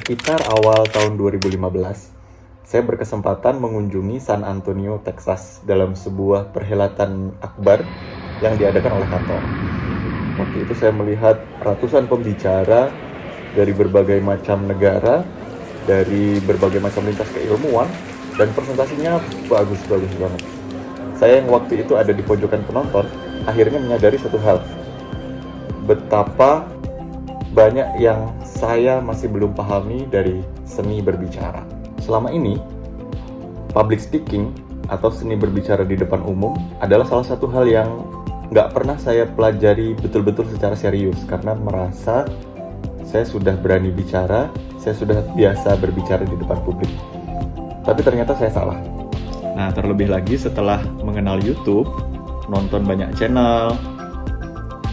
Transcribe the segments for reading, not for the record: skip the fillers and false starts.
Sekitar awal tahun 2015, saya berkesempatan mengunjungi San Antonio, Texas dalam sebuah perhelatan akbar yang diadakan oleh kantor. Waktu itu saya melihat ratusan pembicara dari berbagai macam negara, dari berbagai macam lintas keilmuan, dan presentasinya bagus-bagus banget. Saya yang waktu itu ada di pojokan penonton, akhirnya menyadari satu hal, betapa banyak yang saya masih belum pahami dari seni berbicara. Selama ini, public speaking atau seni berbicara di depan umum adalah salah satu hal yang nggak pernah saya pelajari betul-betul secara serius karena merasa saya sudah berani bicara, saya sudah biasa berbicara di depan publik. Tapi ternyata saya salah. Nah, terlebih lagi setelah mengenal YouTube, nonton banyak channel,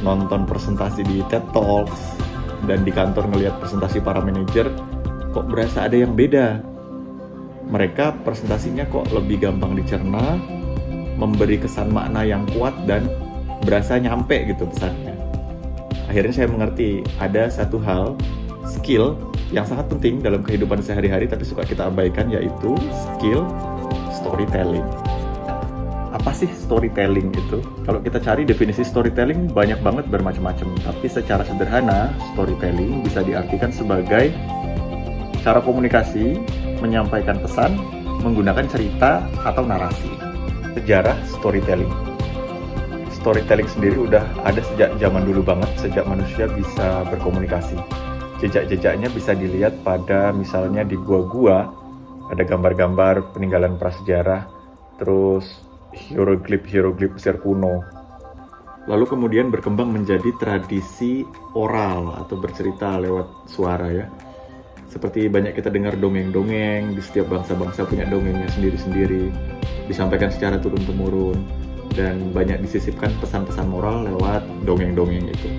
nonton presentasi di TED Talks, dan di kantor ngelihat presentasi para manajer, kok berasa ada yang beda. Mereka presentasinya kok lebih gampang dicerna, memberi kesan makna yang kuat dan berasa nyampe gitu pesannya. Akhirnya saya mengerti ada satu hal, skill yang sangat penting dalam kehidupan sehari-hari tapi suka kita abaikan, yaitu skill storytelling. Apa sih storytelling itu? Kalau kita cari definisi storytelling banyak banget bermacam-macam, tapi secara sederhana storytelling bisa diartikan sebagai cara komunikasi, menyampaikan pesan, menggunakan cerita atau narasi. Sejarah storytelling. Storytelling sendiri udah ada sejak zaman dulu banget, sejak manusia bisa berkomunikasi. Jejak-jejaknya bisa dilihat pada misalnya di gua-gua, ada gambar-gambar peninggalan prasejarah, terus hieroglif Mesir kuno. Lalu kemudian berkembang menjadi tradisi oral atau bercerita lewat suara ya. Seperti banyak kita dengar dongeng-dongeng, di setiap bangsa-bangsa punya dongengnya sendiri-sendiri, disampaikan secara turun-temurun, dan banyak disisipkan pesan-pesan moral lewat dongeng-dongeng itu.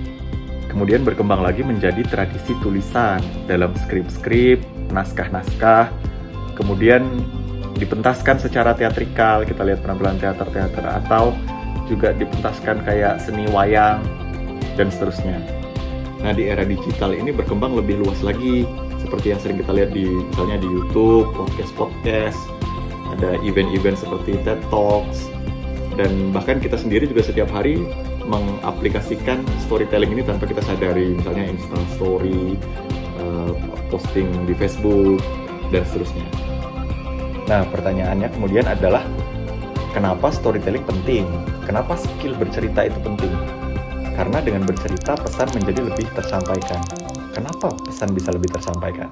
Kemudian berkembang lagi menjadi tradisi tulisan dalam skrip-skrip, naskah-naskah, kemudian dipentaskan secara teatrikal, kita lihat penampilan teater-teater, atau juga dipentaskan kayak seni wayang, dan seterusnya. Nah, di era digital ini berkembang lebih luas lagi, seperti yang sering kita lihat di misalnya di YouTube, podcast, ada event-event seperti TED Talks, dan bahkan kita sendiri juga setiap hari mengaplikasikan storytelling ini tanpa kita sadari, misalnya Insta Story, posting di Facebook, dan seterusnya. Nah, pertanyaannya kemudian adalah, kenapa storytelling penting? Kenapa skill bercerita itu penting? Karena dengan bercerita, pesan menjadi lebih tersampaikan. Kenapa pesan bisa lebih tersampaikan?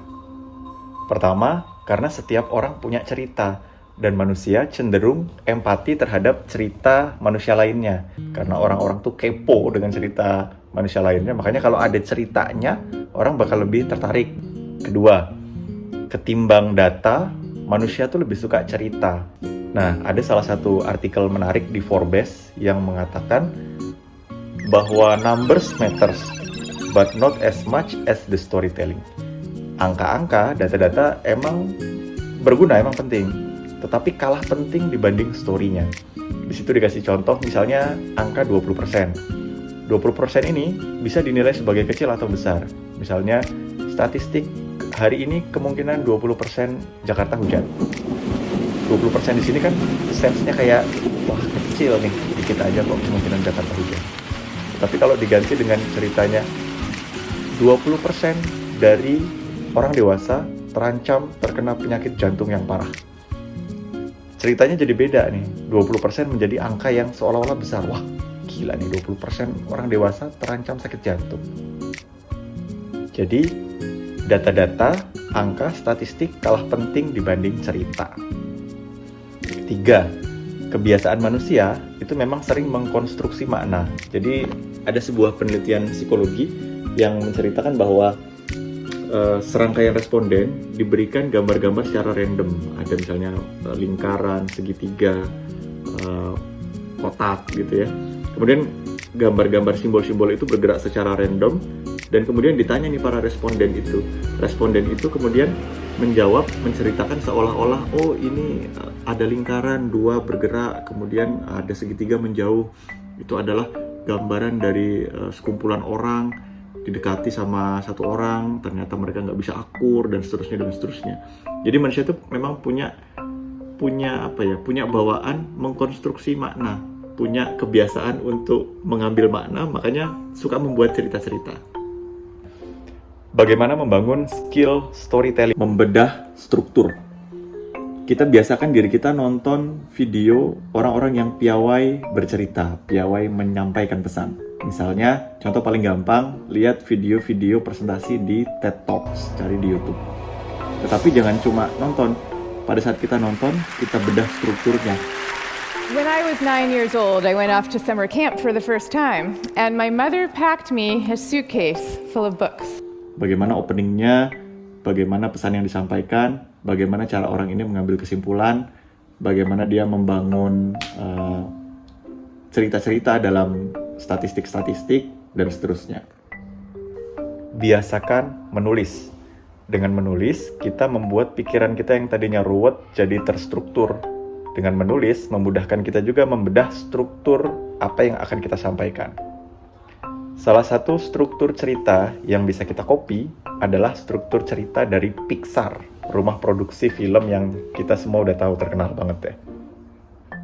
Pertama, karena setiap orang punya cerita, dan manusia cenderung empati terhadap cerita manusia lainnya. Karena orang-orang tuh kepo dengan cerita manusia lainnya, makanya kalau ada ceritanya, orang bakal lebih tertarik. Kedua, ketimbang data, manusia tuh lebih suka cerita. Nah, ada salah satu artikel menarik di Forbes yang mengatakan bahwa numbers matters, but not as much as the storytelling. Angka-angka, data-data emang berguna, emang penting, tetapi kalah penting dibanding story-nya. Di situ dikasih contoh, misalnya angka 20%. 20% ini bisa dinilai sebagai kecil atau besar. Misalnya, statistik hari ini kemungkinan 20% Jakarta hujan. 20% di sini kan sense-nya kayak, wah kecil nih, dikit aja kok kemungkinan Jakarta hujan. Tapi kalau diganti dengan ceritanya, 20% dari orang dewasa terancam terkena penyakit jantung yang parah. Ceritanya jadi beda nih, 20% menjadi angka yang seolah-olah besar. Wah, gila nih, 20% orang dewasa terancam sakit jantung. Jadi, data-data, angka, statistik kalah penting dibanding cerita. Ketiga, kebiasaan manusia itu memang sering mengkonstruksi makna. Jadi, ada sebuah penelitian psikologi yang menceritakan bahwa serangkaian responden diberikan gambar-gambar secara random. Ada misalnya lingkaran, segitiga, kotak gitu ya. Kemudian gambar-gambar simbol-simbol itu bergerak secara random, dan kemudian ditanya nih para responden itu. Responden itu kemudian menjawab, menceritakan seolah-olah, oh ini ada lingkaran, dua bergerak, kemudian ada segitiga menjauh. Itu adalah gambaran dari sekumpulan orang didekati sama satu orang, ternyata mereka nggak bisa akur dan seterusnya. Jadi manusia itu memang punya bawaan mengkonstruksi makna, punya kebiasaan untuk mengambil makna, makanya suka membuat cerita-cerita. Bagaimana membangun skill storytelling, membedah struktur. Kita biasakan diri kita nonton video orang-orang yang piawai bercerita, piawai menyampaikan pesan. Misalnya, contoh paling gampang, lihat video-video presentasi di TED Talks, cari di YouTube. Tetapi jangan cuma nonton. Pada saat kita nonton, kita bedah strukturnya. When I was 9 years old, I went off to summer camp for the first time, and my mother packed me a suitcase full of books. Bagaimana openingnya, bagaimana pesan yang disampaikan, bagaimana cara orang ini mengambil kesimpulan, bagaimana dia membangun cerita-cerita dalam statistik-statistik, dan seterusnya. Biasakan menulis. Dengan menulis, kita membuat pikiran kita yang tadinya ruwet jadi terstruktur. Dengan menulis, memudahkan kita juga membedah struktur apa yang akan kita sampaikan. Salah satu struktur cerita yang bisa kita copy adalah struktur cerita dari Pixar, rumah produksi film yang kita semua udah tahu terkenal banget ya.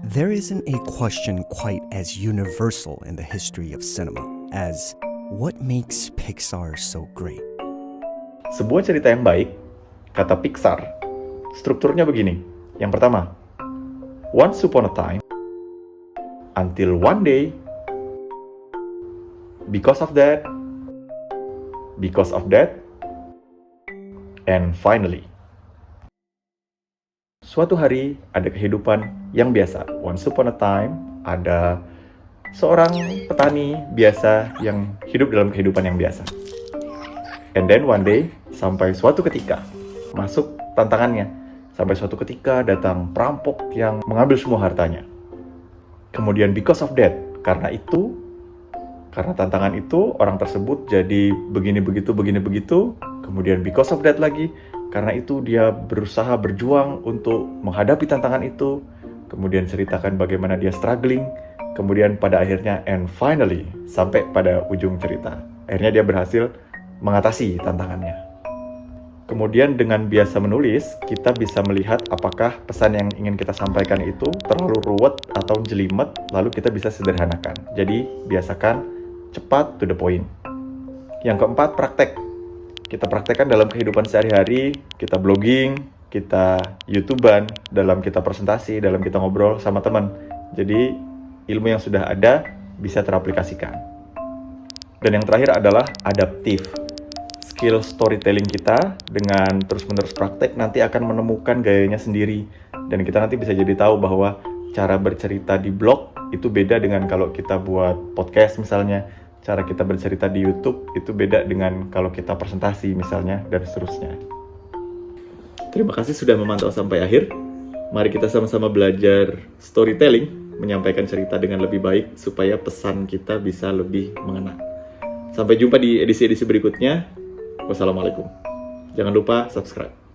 There isn't a question quite as universal in the history of cinema as what makes Pixar so great. Sebuah cerita yang baik, kata Pixar, strukturnya begini. Yang pertama, once upon a time, until one day, because of that, and finally. Suatu hari ada kehidupan yang biasa. Once upon a time, ada seorang petani biasa yang hidup dalam kehidupan yang biasa. And then one day, sampai suatu ketika, masuk tantangannya. Sampai suatu ketika datang perampok yang mengambil semua hartanya. Kemudian because of that, karena tantangan itu, orang tersebut jadi begini begitu. Kemudian because of that lagi, karena itu dia berusaha berjuang untuk menghadapi tantangan itu. Kemudian ceritakan bagaimana dia struggling. Kemudian pada akhirnya, and finally, sampai pada ujung cerita. Akhirnya dia berhasil mengatasi tantangannya. Kemudian dengan biasa menulis, kita bisa melihat apakah pesan yang ingin kita sampaikan itu terlalu ruwet atau jelimet, lalu kita bisa sederhanakan. Jadi, biasakan cepat to the point. Yang keempat, praktek. Kita praktekkan dalam kehidupan sehari-hari, kita blogging, kita YouTubean, dalam kita presentasi, dalam kita ngobrol sama teman. Jadi, ilmu yang sudah ada bisa teraplikasikan. Dan yang terakhir adalah adaptif. Skill storytelling kita dengan terus-menerus praktek nanti akan menemukan gayanya sendiri. Dan kita nanti bisa jadi tahu bahwa cara bercerita di blog itu beda dengan kalau kita buat podcast misalnya. Cara kita bercerita di YouTube itu beda dengan kalau kita presentasi misalnya, dan seterusnya. Terima kasih sudah memantau sampai akhir. Mari kita sama-sama belajar storytelling, menyampaikan cerita dengan lebih baik supaya pesan kita bisa lebih mengena. Sampai jumpa di edisi-edisi berikutnya. Wassalamualaikum. Jangan lupa subscribe.